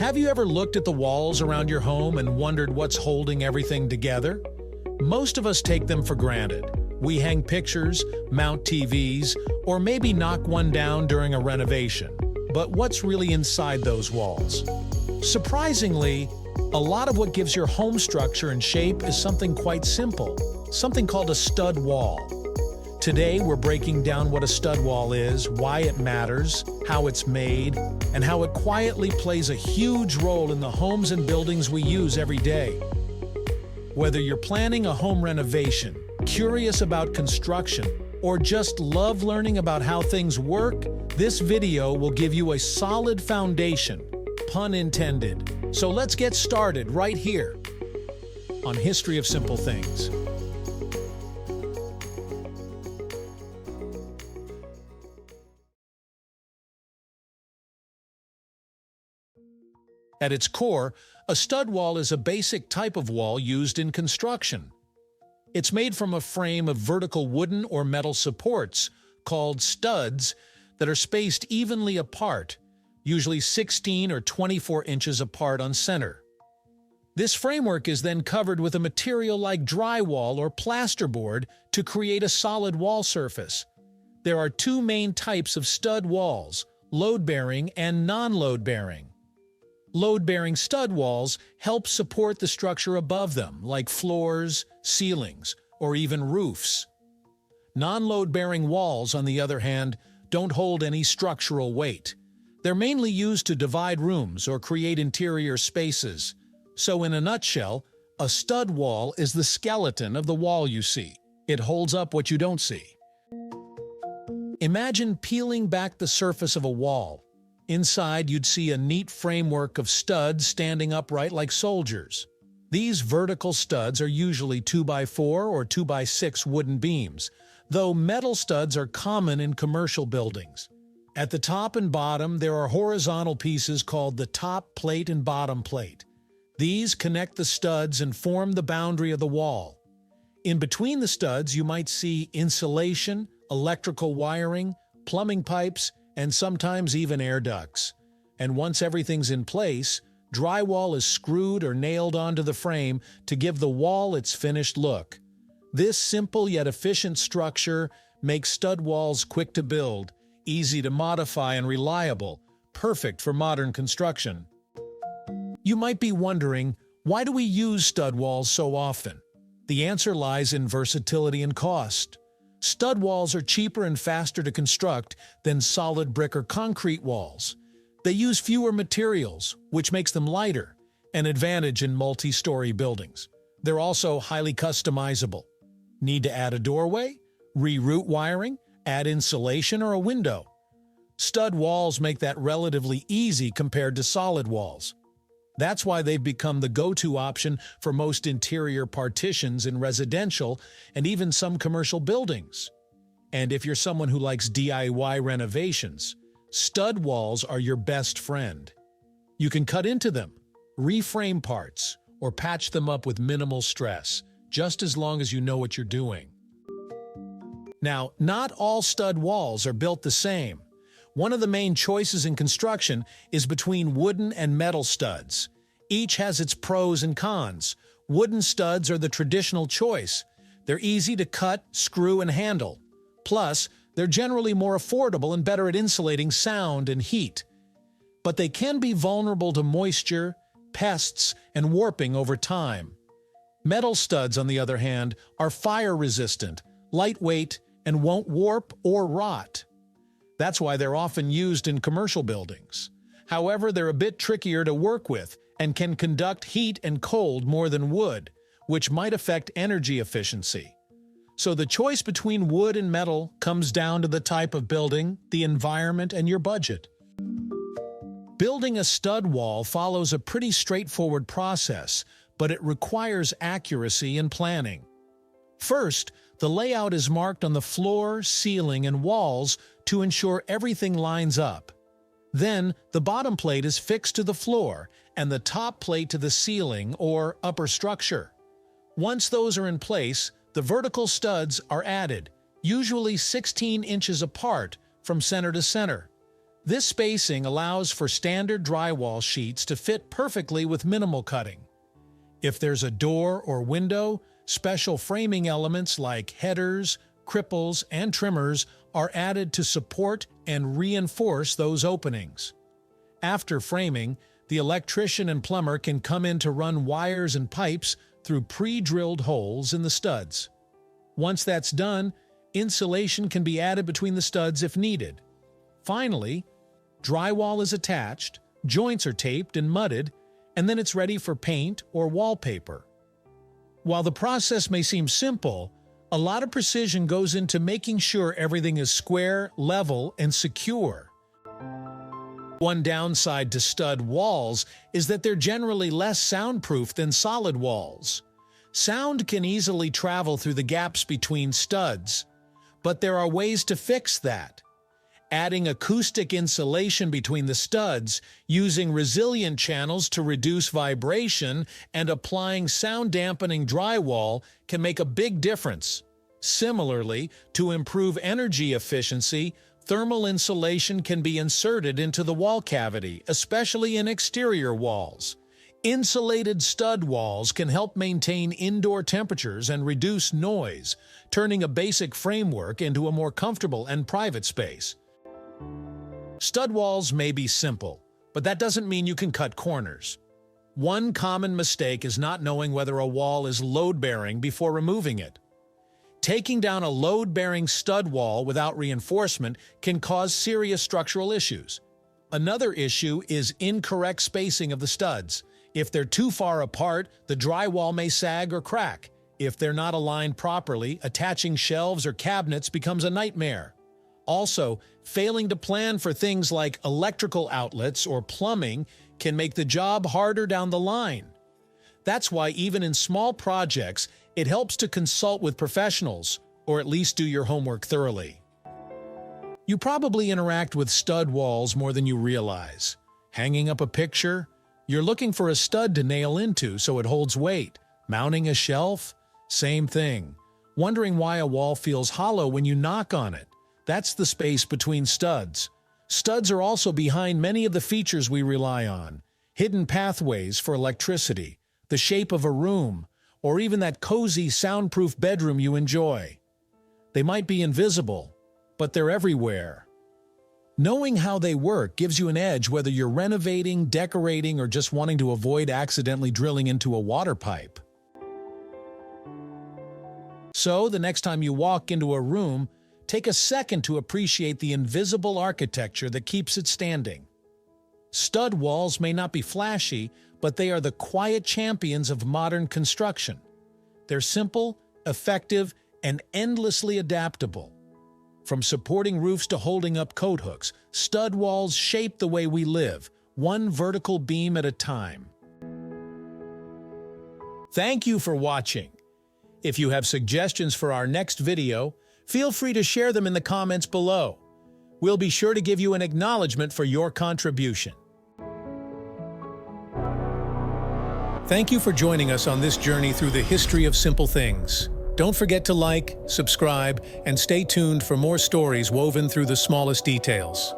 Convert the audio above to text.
Have you ever looked at the walls around your home and wondered what's holding everything together? Most of us take them for granted. We hang pictures, mount TVs, or maybe knock one down during a renovation. But what's really inside those walls? Surprisingly, a lot of what gives your home structure and shape is something quite simple, something called a stud wall. Today, we're breaking down what a stud wall is, why it matters, how it's made, and how it quietly plays a huge role in the homes and buildings we use every day. Whether you're planning a home renovation, curious about construction, or just love learning about how things work, this video will give you a solid foundation, pun intended. So let's get started right here on History of Simple Things. At its core, a stud wall is a basic type of wall used in construction. It's made from a frame of vertical wooden or metal supports, called studs, that are spaced evenly apart, usually 16 or 24 inches apart on center. This framework is then covered with a material like drywall or plasterboard to create a solid wall surface. There are two main types of stud walls, load-bearing and non-load-bearing. Load-bearing stud walls help support the structure above them, like floors, ceilings, or even roofs. Non-load-bearing walls, on the other hand, don't hold any structural weight. They're mainly used to divide rooms or create interior spaces. So in a nutshell, a stud wall is the skeleton of the wall you see. It holds up what you don't see. Imagine peeling back the surface of a wall. Inside, you'd see a neat framework of studs standing upright like soldiers. These vertical studs are usually 2x4 or 2x6 wooden beams, though metal studs are common in commercial buildings. At the top and bottom, there are horizontal pieces called the top plate and bottom plate. These connect the studs and form the boundary of the wall. In between the studs, you might see insulation, electrical wiring, plumbing pipes, and sometimes even air ducts. And once everything's in place, drywall is screwed or nailed onto the frame to give the wall its finished look. This simple yet efficient structure makes stud walls quick to build, easy to modify, and reliable, perfect for modern construction. You might be wondering, why do we use stud walls so often? The answer lies in versatility and cost. Stud walls are cheaper and faster to construct than solid brick or concrete walls. They use fewer materials, which makes them lighter, an advantage in multi-story buildings. They're also highly customizable. Need to add a doorway, reroute wiring, add insulation, or a window? Stud walls make that relatively easy compared to solid walls. That's why they've become the go-to option for most interior partitions in residential and even some commercial buildings. And if you're someone who likes DIY renovations, stud walls are your best friend. You can cut into them, reframe parts, or patch them up with minimal stress, just as long as you know what you're doing. Now, not all stud walls are built the same. One of the main choices in construction is between wooden and metal studs. Each has its pros and cons. Wooden studs are the traditional choice. They're easy to cut, screw, and handle. Plus, they're generally more affordable and better at insulating sound and heat. But they can be vulnerable to moisture, pests, and warping over time. Metal studs, on the other hand, are fire-resistant, lightweight, and won't warp or rot. That's why they're often used in commercial buildings. However, they're a bit trickier to work with and can conduct heat and cold more than wood, which might affect energy efficiency. So the choice between wood and metal comes down to the type of building, the environment, and your budget. Building a stud wall follows a pretty straightforward process, but it requires accuracy and planning. First, the layout is marked on the floor, ceiling, and walls to ensure everything lines up. Then, the bottom plate is fixed to the floor and the top plate to the ceiling or upper structure. Once those are in place, the vertical studs are added, usually 16 inches apart from center to center. This spacing allows for standard drywall sheets to fit perfectly with minimal cutting. If there's a door or window, special framing elements like headers, cripples, and trimmers are added to support and reinforce those openings. After framing, the electrician and plumber can come in to run wires and pipes through pre-drilled holes in the studs. Once that's done, insulation can be added between the studs if needed. Finally, drywall is attached, joints are taped and mudded, and then it's ready for paint or wallpaper. While the process may seem simple, a lot of precision goes into making sure everything is square, level, and secure. One downside to stud walls is that they're generally less soundproof than solid walls. Sound can easily travel through the gaps between studs, but there are ways to fix that. Adding acoustic insulation between the studs, using resilient channels to reduce vibration, and applying sound-dampening drywall can make a big difference. Similarly, to improve energy efficiency, thermal insulation can be inserted into the wall cavity, especially in exterior walls. Insulated stud walls can help maintain indoor temperatures and reduce noise, turning a basic framework into a more comfortable and private space. Stud walls may be simple, but that doesn't mean you can cut corners. One common mistake is not knowing whether a wall is load-bearing before removing it. Taking down a load-bearing stud wall without reinforcement can cause serious structural issues. Another issue is incorrect spacing of the studs. If they're too far apart, the drywall may sag or crack. If they're not aligned properly, attaching shelves or cabinets becomes a nightmare. Also, failing to plan for things like electrical outlets or plumbing can make the job harder down the line. That's why even in small projects, it helps to consult with professionals, or at least do your homework thoroughly. You probably interact with stud walls more than you realize. Hanging up a picture? You're looking for a stud to nail into so it holds weight. Mounting a shelf? Same thing. Wondering why a wall feels hollow when you knock on it? That's the space between studs. Studs are also behind many of the features we rely on. Hidden pathways for electricity, the shape of a room, or even that cozy, soundproof bedroom you enjoy. They might be invisible, but they're everywhere. Knowing how they work gives you an edge whether you're renovating, decorating, or just wanting to avoid accidentally drilling into a water pipe. So, the next time you walk into a room, take a second to appreciate the invisible architecture that keeps it standing. Stud walls may not be flashy, but they are the quiet champions of modern construction. They're simple, effective, and endlessly adaptable. From supporting roofs to holding up coat hooks, stud walls shape the way we live, one vertical beam at a time. Thank you for watching. If you have suggestions for our next video, feel free to share them in the comments below. We'll be sure to give you an acknowledgement for your contribution. Thank you for joining us on this journey through the history of simple things. Don't forget to like, subscribe, and stay tuned for more stories woven through the smallest details.